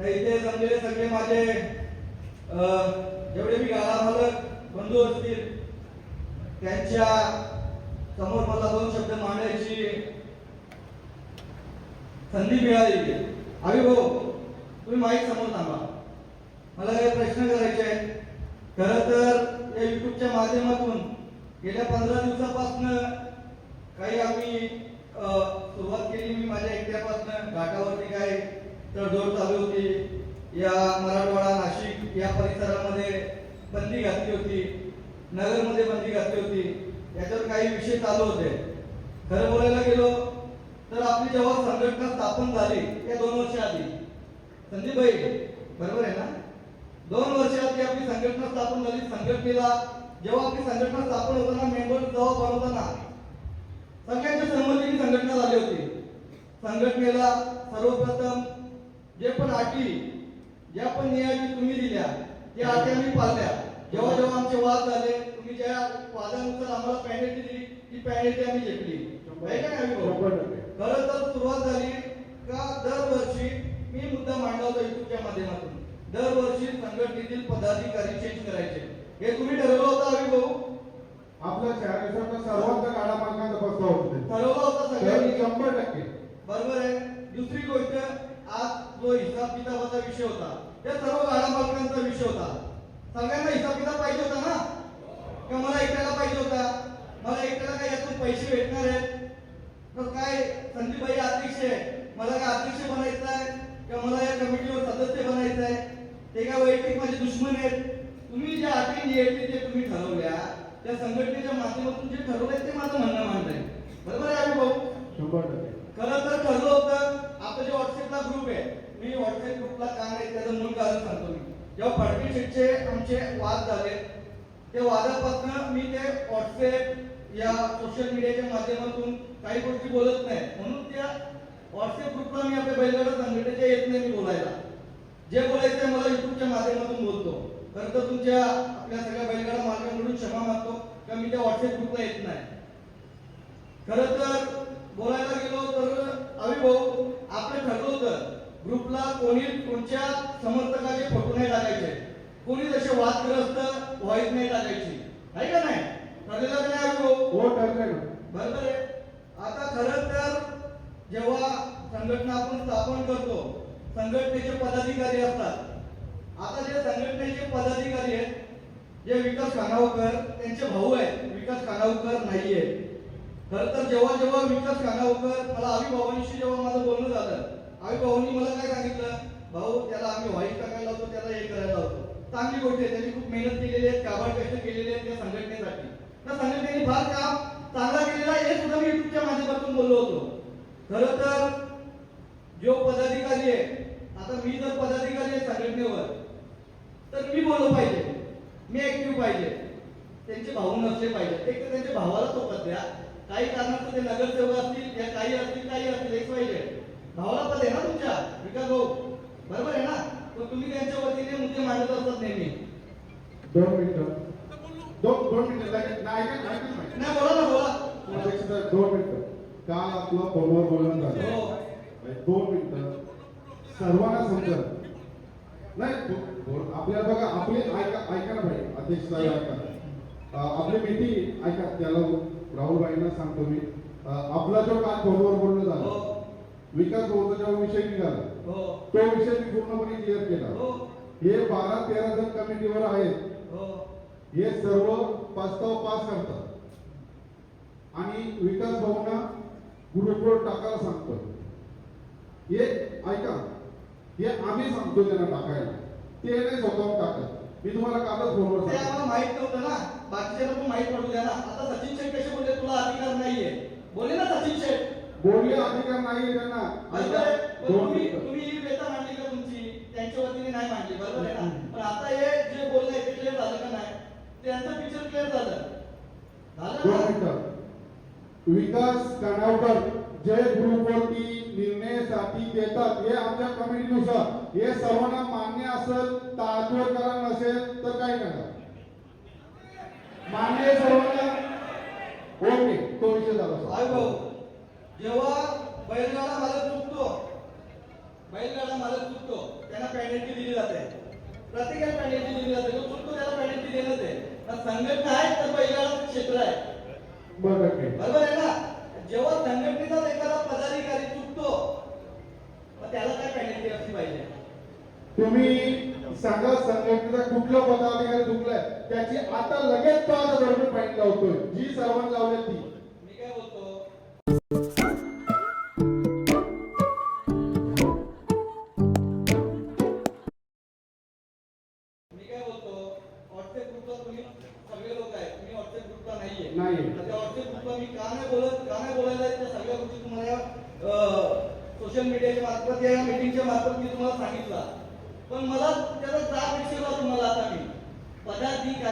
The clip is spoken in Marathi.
इथे जमलेले सगळे माझे जेवढे मी गाडा मालक बंधू असतील त्यांच्या समोर मला दोन शब्द मांडायची संधी मिळाली. अभि भाऊ, तुम्ही माईक समोर थांबा, मला काही प्रश्न करायचे आहेत. खरं तर या युट्यूबच्या माध्यमातून गेल्या 15 दिवसापासून काही आम्ही सुरुवात केली. मी माझ्या एकट्यापासून घाटावरती काय तडजोड चालू होती, या मराठवाडा नाशिक या परिसरामध्ये बंदी घातली होती, नगरमध्ये बंदी घातली होती, याच्यावर काही विषय चालू होते. खरं बोलायला गेलो तर आपली जेव्हा संघटना स्थापन झाली त्या 2 वर्ष आधी, संदीप भाई बरोबर आहे ना, 2 वर्ष आधी आपली संघटना स्थापन झाली. संघटनेला जेव्हा आपली संघटना स्थापन होताना मेंबर जेव्हा बनवताना सगळ्यांच्या संमतीने संघटना झाली होती. संघटनेला सर्वप्रथम जे पण अटी, ज्या पण नियती तुम्ही दिल्या त्या अटी आम्ही पाळल्या. जेव्हा जेव्हा आमचे वाद झाले, तुम्ही ज्या वादानुसार आम्हाला पॅनेल्टी दिली ती पॅनेल्टी आम्ही झेपली. खरं तर सुरुवात झाली का दरवर्षी मी मुद्दा मांडला होता युट्यूबच्या माध्यमातून, दरवर्षी संघटनेतील पदाधिकारी चेंज करायचे. हे तुम्ही ठरवलं होतं अभि भाऊ? आपल्या शहराचा सर्वांचा गाडा मालकांचा प्रस्ताव होता, ठरवलं होतं सगळ्यांनी 100%. बरोबर आहे. दुसरी गोष्ट, आज जो हिसाब किताबाचा विषय होता त्या सर्व गाडा मालकांचा विषय होता. सगळ्यांना हिसाब किताब पाहिजे होता ना, का मला एकट्याला पाहिजे होता? मला एकट्याला काय यातून पैसे भेटणार आहेत? तर काय संदीप भाई अध्यक्ष आहे, मला काय अध्यक्ष बनायचं आहे का मला या कमिटीवर सदस्य बनायचं आहे? ते काय वैयक्तिक माझे दुश्मन आहेत? तुम्ही ज्या अटी नियती जे तुम्ही ठरवल्या त्या संघटनेच्या माध्यमातून जे ठरवलंय ते माझं म्हणणं मांडलंय. बरोबर आहे अभि भाऊ? 100%. खरं तर ठरलं होतं. आपलं जे व्हॉट्सअपला ग्रुप आहे, मी व्हॉट्सअप ग्रुपला का नाही त्याचं मूळ कारण सांगतो. मी जेव्हा फडके शेटचे आमचे वाद झाले त्या वादापासून मी ते व्हॉट्सअप या सोशल मीडियाच्या माध्यमातून काही गोष्टी बोलत नाही, म्हणून त्या व्हॉट्सअप ग्रुपला मी आपल्या बैलगाडा संघटनेच्या येत नाही मी बोलायला. जे बोलायचं मला युट्यूबच्या माध्यमातून बोलतो. खरं तर तुमच्या आपल्या सगळ्या बैलगाडा मालकांकडून क्षमा मागतो का मी त्या व्हॉट्सअप ग्रुपला येत नाही. खरं तर बोलायला गेलो तर अभि भाऊ, आपलं ठरलं होतं ग्रुपला कोणी कोणत्या समर्थकाचे फोटो नाही टाकायचे, कोणी जसे वादग्रस्त व्हॉइस नाही टाकायची, आहे का नाही? ठरलेलं नाही अभि भाऊ? हो, ठरलं. बरोबर आहे. आता खरं तर जेव्हा संघटना आपण स्थापन करतो, संघटनेचे पदाधिकारी असतात. आता जे संघटनेचे पदाधिकारी आहेत, जे विकास खानावकर त्यांचे भाऊ आहेत, विकास खानावकर नाहीये. खरं तर जेव्हा जेव्हा विकास खानावकर, मला अभि भावांशी जेव्हा माझं बोलणं झालं, अभि भाऊंनी मला काय सांगितलं, भाऊ त्याला आम्ही व्हॉइस टाकायला होतो, त्याला हे करायला होतो. चांगली गोष्ट आहे, त्यांनी खूप मेहनत केलेली आहे, काबाड कष्ट केलेले आहेत त्या संघटनेसाठी. त्या संघटनेने फार काम चांगला केलेला आहे हे सुद्धा मी युट्यूबच्या माध्यमातून बोललो होतो. खरं तर जो पदाधिकारी आहे, आता मी जर पदाधिकारी आहे संघटनेवर तर मी बोललो पाहिजे, मी ऍक्टिव्ह पाहिजे. त्यांचे भाऊ नसले पाहिजे. एक तर त्यांच्या भावाला तो पद द्या, काही कारणास्तव ते नगरसेवक असतील या काही असतील एक पाहिजे. भावाला पद आहे ना तुमच्या विकास भाऊ, बरोबर आहे ना? तर तुम्ही त्यांच्या वतीने मुद्दे मांडत असतात नेहमी. 2 मिनिटं. 2 मिनिटं नाही, बोला ना, बोला. 2 मिनिटं. काल आपलं फोनवर बोलणं झालं. हो. 2 मिनिटं. सर्वांना समजत नाही. आपल्याला बघा, आपली ऐका ना भाई, अध्यक्ष साहेब ऐका, आपली मीटिंग ऐका. त्याला राहुल भाईंना सांगतो मी, आपला जो काल फोनवर बोलणं झालं, विकास भाऊचा जेव्हा विषय निघाला तो विषय मी पूर्णपणे क्लिअर केला. हे 12-13 जण कमिटीवर आहेत, हे सर्व प्रस्ताव पास करतात आणि विकास भाऊंना ग्रुपवर टाकायला सांगतो. हे ऐका, हे आम्ही सांगतो त्यांना टाकायला, ते नाही स्वतःहून टाकत. मी तुम्हाला कालच फोनवर ते आम्हाला माहित नव्हतं ना, बाकीच्यांना पण माहित पडू द्या ना. आता सचिन शेठ कसे बोलले तुला अधिकार नाहीये, बोलले ना सचिन शेठ, बोलले अधिकार नाहीये त्यांना. तुम्ही ही वेता मांडली का तुमची, त्यांच्या वतीने नाही मांडली, बरोबर आहे ना? पण आता हे जे बोलले ते क्लिअर झालं का नाही? त्यांचं पिक्चर क्लिअर झालं. 2 मिनिटं. विकास खानावकर जे ग्रुपवरती निर्णयासाठी देतात हे आमच्या कमिटीनुसार, हे सर्वांना मान्य असेल तर आजवर करा, नसेल तर काय करा. मान्य सर्वांना, ओके, तो विषय झाला. भाऊ, जेव्हा बैलगाडा मालक चुकतो, बैलगाडा मालक चुकतो, त्यांना पेनल्टी दिली जाते, प्रत्येकाला पेनल्टी दिली जाते, जो चुकतो त्याला पेनल्टी देण्यात आहे. संघटना आहे तर बैलगाडा क्षेत्र आहे, बरोबर आहे ना. जेव्हा संघटनेचा एखादा पदाधिकारी चुकतो मग त्याला काय पेनल्टी असली पाहिजे. तुम्ही सांगा संघटनेचा कुठला पदाधिकारी चुकलाय त्याची आता लगेच 5,000 रुपये फाईन लावतोय, जी सर्वांनी लावली ती. मी काय बोलतो, व्हॉट्सअप ग्रुपला तुम्ही सगळे लोक आहेत, तुम्ही व्हॉट्सअप ग्रुपला नाहीये. त्या व्हॉट्सअप ग्रुपला मी का नाही बोलायला त्या सगळ्या गोष्टी तुम्हाला सोशल मीडियाच्या मार्फत या मीटिंगच्या मार्फत मी तुम्हाला सांगितलं. पण मला त्याचा जाब विचारला तुम्हाला आता मी पदाधिकारी